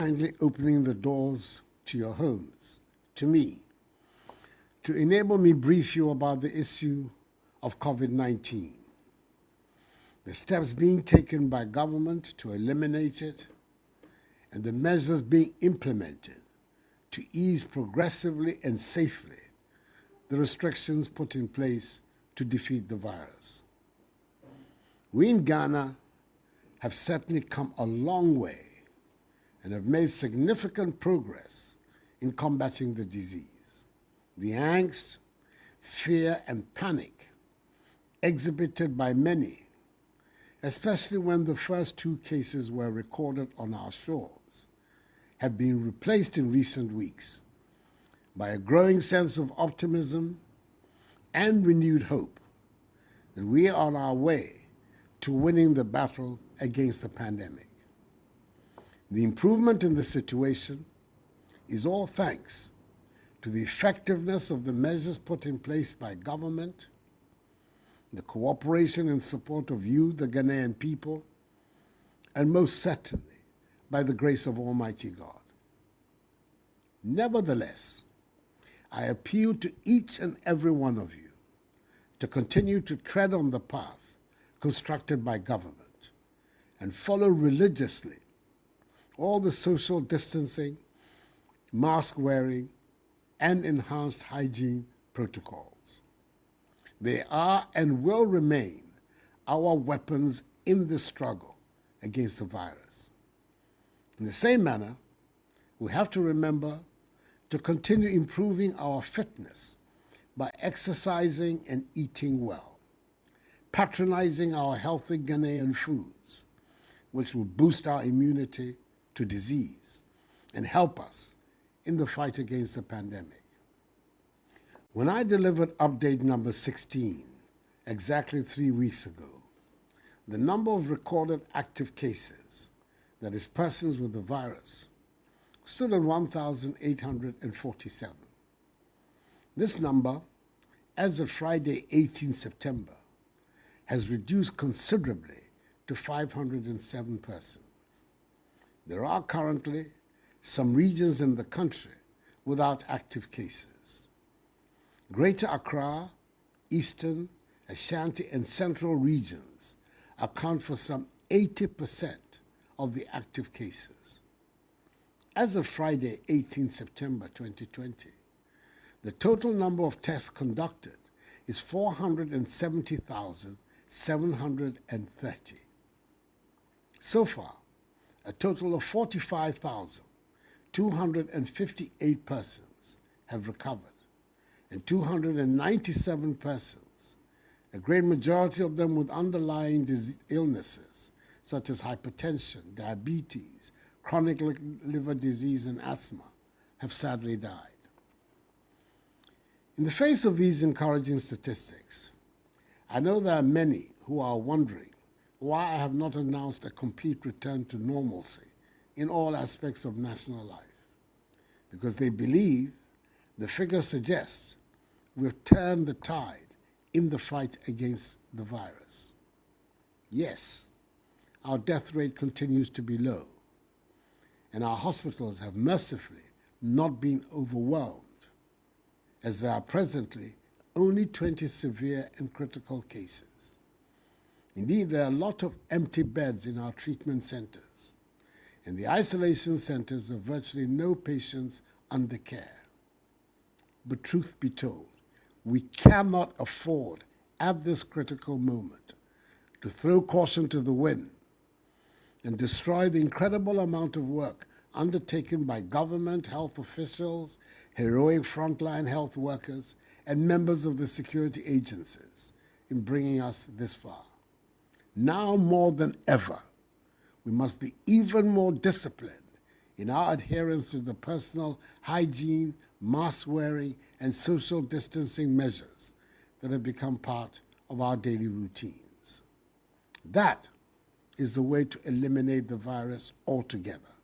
kindly opening the doors to your homes, to me, to enable me brief you about the issue of COVID-19, the steps being taken by government to eliminate it, and the measures being implemented to ease progressively and safely the restrictions put in place to defeat the virus. We in Ghana have certainly come a long way and have made significant progress in combating the disease. The angst, fear, and panic exhibited by many, especially when the first 2 cases were recorded on our shores, have been replaced in recent weeks by a growing sense of optimism and renewed hope that we are on our way to winning the battle against the pandemic. The improvement in the situation is all thanks to the effectiveness of the measures put in place by government, the cooperation and support of you, the Ghanaian people, and most certainly by the grace of Almighty God. Nevertheless, I appeal to each and every one of you to continue to tread on the path constructed by government and follow religiously all the social distancing, mask wearing, and enhanced hygiene protocols. They are and will remain our weapons in the struggle against the virus. In the same manner, we have to remember to continue improving our fitness by exercising and eating well, patronizing our healthy Ghanaian foods, which will boost our immunity to disease and help us in the fight against the pandemic. When I delivered update number 16, exactly 3 weeks ago, the number of recorded active cases, that is persons with the virus, stood at 1,847. This number, as of Friday, 18 September, has reduced considerably to 507 persons. There are currently some regions in the country without active cases. Greater Accra, Eastern, Ashanti, and Central regions account for some 80% of the active cases. As of Friday, 18 September 2020, the total number of tests conducted is 470,730. So far, a total of 45,258 persons have recovered, and 297 persons, a great majority of them with underlying illnesses such as hypertension, diabetes, chronic liver disease, and asthma, have sadly died. In the face of these encouraging statistics, I know there are many who are wondering why I have not announced a complete return to normalcy in all aspects of national life, because they believe the figures suggest we've turned the tide in the fight against the virus. Yes, our death rate continues to be low, and our hospitals have mercifully not been overwhelmed, as there are presently only 20 severe and critical cases. Indeed, there are a lot of empty beds in our treatment centers, and the isolation centers have virtually no patients under care. But truth be told, we cannot afford at this critical moment to throw caution to the wind and destroy the incredible amount of work undertaken by government, health officials, heroic frontline health workers, and members of the security agencies in bringing us this far. Now more than ever, we must be even more disciplined in our adherence to the personal hygiene, mask wearing, and social distancing measures that have become part of our daily routines. That is the way to eliminate the virus altogether.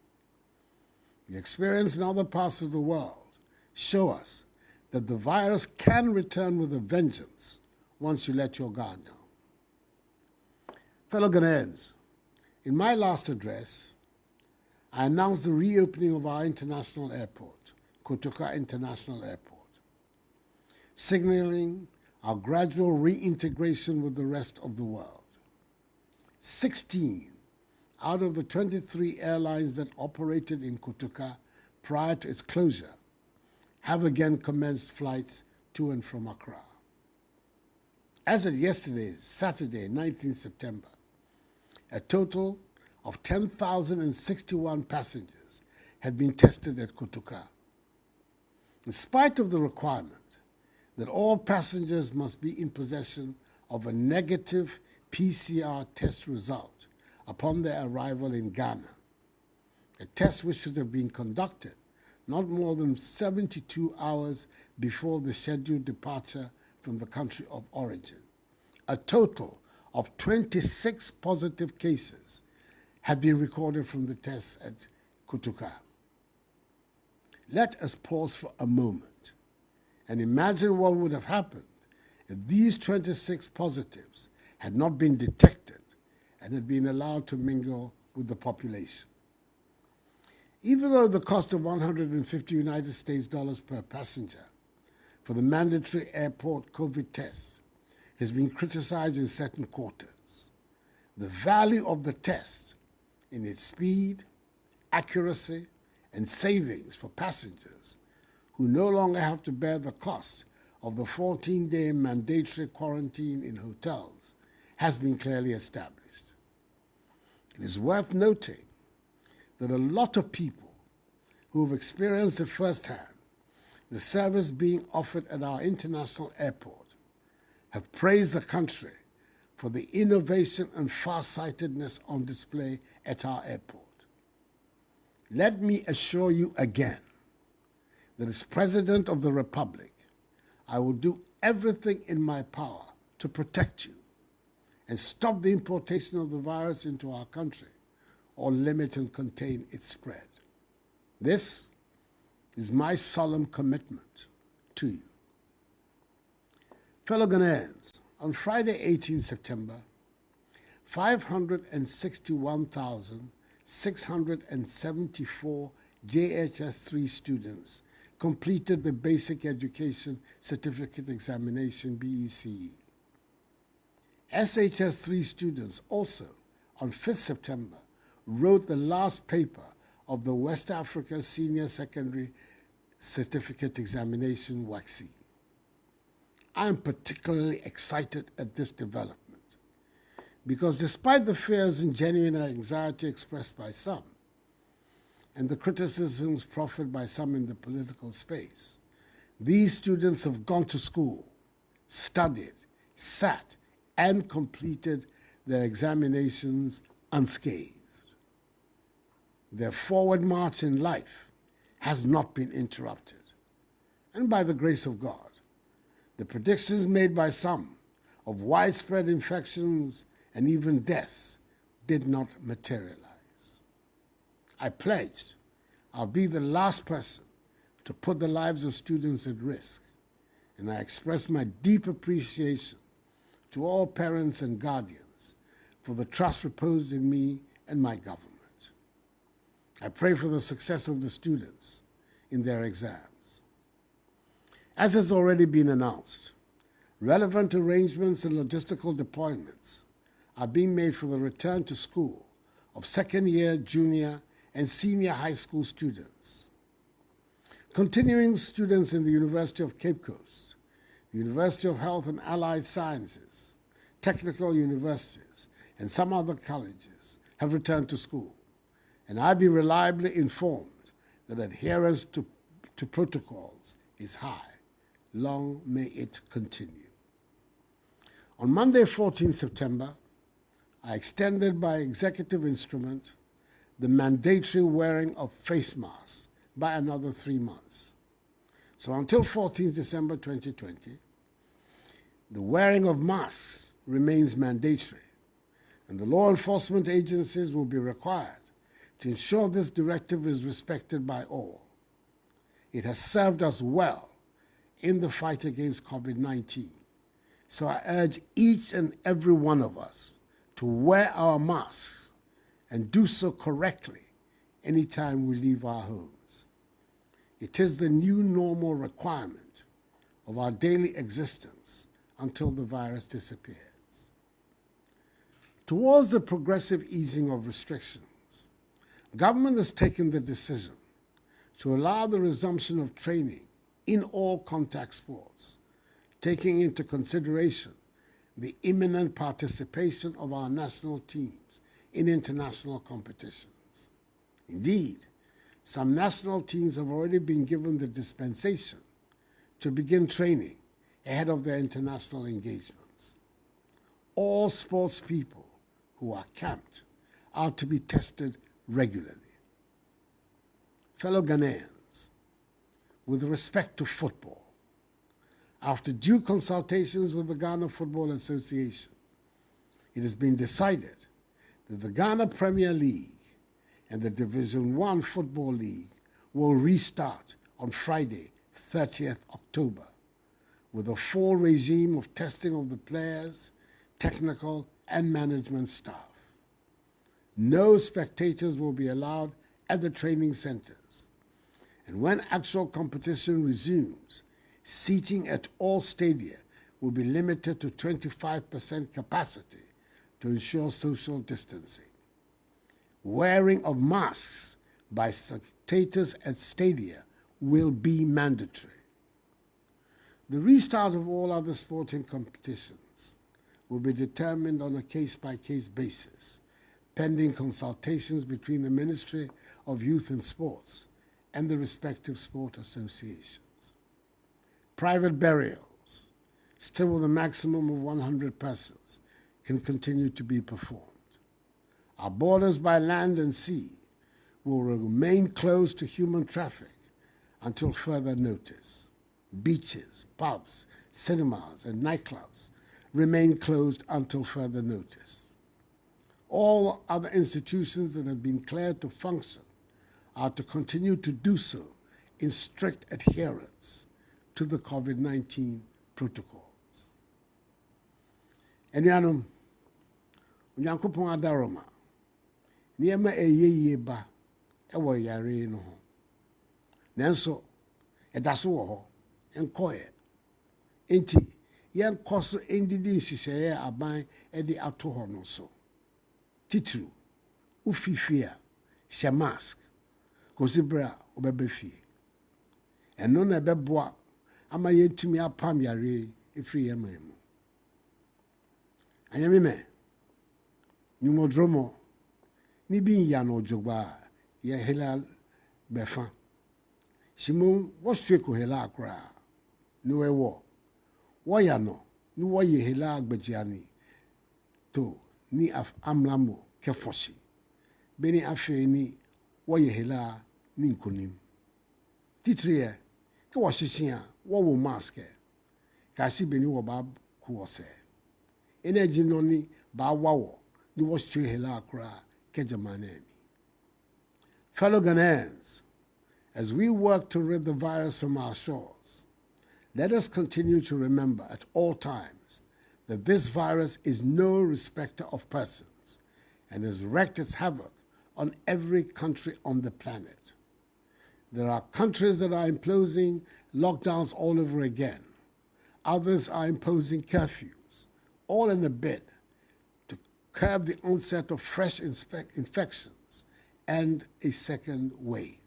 The experience in other parts of the world show us that the virus can return with a vengeance once you let your guard down. Fellow Ghanaians, in my last address, I announced the reopening of our international airport, Kotoka International Airport, signaling our gradual reintegration with the rest of the world. 16 out of the 23 airlines that operated in Kotoka prior to its closure have again commenced flights to and from Accra. As of yesterday, Saturday, 19 September, a total of 10,061 passengers had been tested at Kotoka. In spite of the requirement that all passengers must be in possession of a negative PCR test result upon their arrival in Ghana, a test which should have been conducted not more than 72 hours before the scheduled departure from the country of origin. A total of 26 positive cases had been recorded from the tests at Kotoka. Let us pause for a moment and imagine what would have happened if these 26 positives had not been detected and had been allowed to mingle with the population. Even though the cost of 150 United States dollars per passenger for the mandatory airport COVID tests has been criticized in certain quarters, the value of the test in its speed, accuracy, and savings for passengers who no longer have to bear the cost of the 14-day mandatory quarantine in hotels has been clearly established. It is worth noting that a lot of people who have experienced it firsthand, the service being offered at our international airport, have praised the country for the innovation and farsightedness on display at our airport. Let me assure you again that as President of the Republic, I will do everything in my power to protect you and stop the importation of the virus into our country or limit and contain its spread. This is my solemn commitment to you. Fellow Ghanaians, on Friday, 18 September, 561,674 JHS3 students completed the Basic Education Certificate Examination, BECE. SHS3 students also, on 5th September, wrote the last paper of the West Africa Senior Secondary Certificate Examination, WACSE. I am particularly excited at this development because despite the fears and genuine anxiety expressed by some and the criticisms proffered by some in the political space, these students have gone to school, studied, sat, and completed their examinations unscathed. Their forward march in life has not been interrupted. And by the grace of God, the predictions made by some of widespread infections and even deaths did not materialize. I pledged I'll be the last person to put the lives of students at risk, and I express my deep appreciation to all parents and guardians for the trust reposed in me and my government. I pray for the success of the students in their exams. As has already been announced, relevant arrangements and logistical deployments are being made for the return to school of second-year, junior, and senior high school students. Continuing students in the University of Cape Coast, the University of Health and Allied Sciences, technical universities, and some other colleges have returned to school, and I've been reliably informed that adherence to protocols is high. Long may it continue. On Monday, 14 September, I extended by executive instrument the mandatory wearing of face masks by another 3 months. So until 14 December 2020, the wearing of masks remains mandatory, and the law enforcement agencies will be required to ensure this directive is respected by all. It has served us well in the fight against COVID-19. So I urge each and every one of us to wear our masks and do so correctly anytime we leave our homes. It is the new normal requirement of our daily existence until the virus disappears. Towards the progressive easing of restrictions, government has taken the decision to allow the resumption of training in all contact sports, taking into consideration the imminent participation of our national teams in international competitions. Indeed, some national teams have already been given the dispensation to begin training ahead of their international engagements. All sports people who are camped are to be tested regularly. Fellow Ghanaians, with respect to football, after due consultations with the Ghana Football Association, it has been decided that the Ghana Premier League and the Division I Football League will restart on Friday, 30th October, with a full regime of testing of the players, technical and management staff. No spectators will be allowed at the training centers. And when actual competition resumes, seating at all stadia will be limited to 25% capacity to ensure social distancing. Wearing of masks by spectators at stadia will be mandatory. The restart of all other sporting competitions will be determined on a case-by-case basis, pending consultations between the Ministry of Youth and Sports and the respective sport associations. Private burials, still with a maximum of 100 persons, can continue to be performed. Our borders by land and sea will remain closed to human traffic until further notice. Beaches, pubs, cinemas, and nightclubs remain closed until further notice. All other institutions that have been cleared to function are to continue to do so in strict adherence to the COVID-19 protocols. Enuanom, Onyankopɔn adaroma, nneɛma ɛyɛ ba ɛwɔ yare no ho. Nanso, ɛda so wɔ hɔ, ɛnkɔɛ. Enti, yɛnkɔ so ndidi nhyehyɛeɛ aban ɛde ato hɔ no so. Titiri, ufifie a, hyɛ mask, kosi bere a wobɛbɛ fie. Ɛno na ɛbɛboa ama yɛntumi apam yare ɛfiri yɛn man mu. Anyamime, nyumodromo, ni bi yano jogba, ye hela befa. Shimon, washwe ko hela akra, nuwe wo. Wayano, nuwa ye hela agbejiani. To, ni amlamo kefoshi. Beni afe ni, waye hela ni nkunim. Titriye, ke washishia, wawo maske. Kashi beni wabab kuwose. Energy noni ba wawo ni washwe hela akra kejamanemi. Fellow Ghanaians, as we work to rid the virus from our shores, let us continue to remember at all times that this virus is no respecter of persons and has wreaked its havoc on every country on the planet. There are countries that are imposing lockdowns all over again. Others are imposing curfews, all in a bid to curb the onset of fresh infections and a second wave.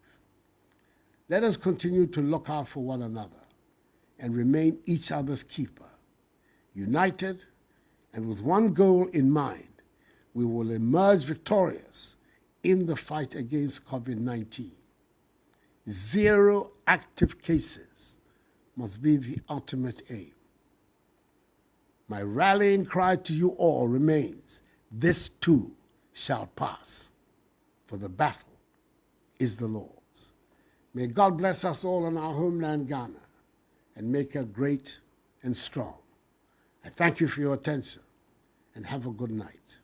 Let us continue to look out for one another and remain each other's keeper. United and with one goal in mind, we will emerge victorious in the fight against COVID-19. 0 active cases must be the ultimate aim. My rallying cry to you all remains, this too shall pass, for the battle is the Lord's. May God bless us all in our homeland, Ghana, and make her great and strong. I thank you for your attention, and have a good night.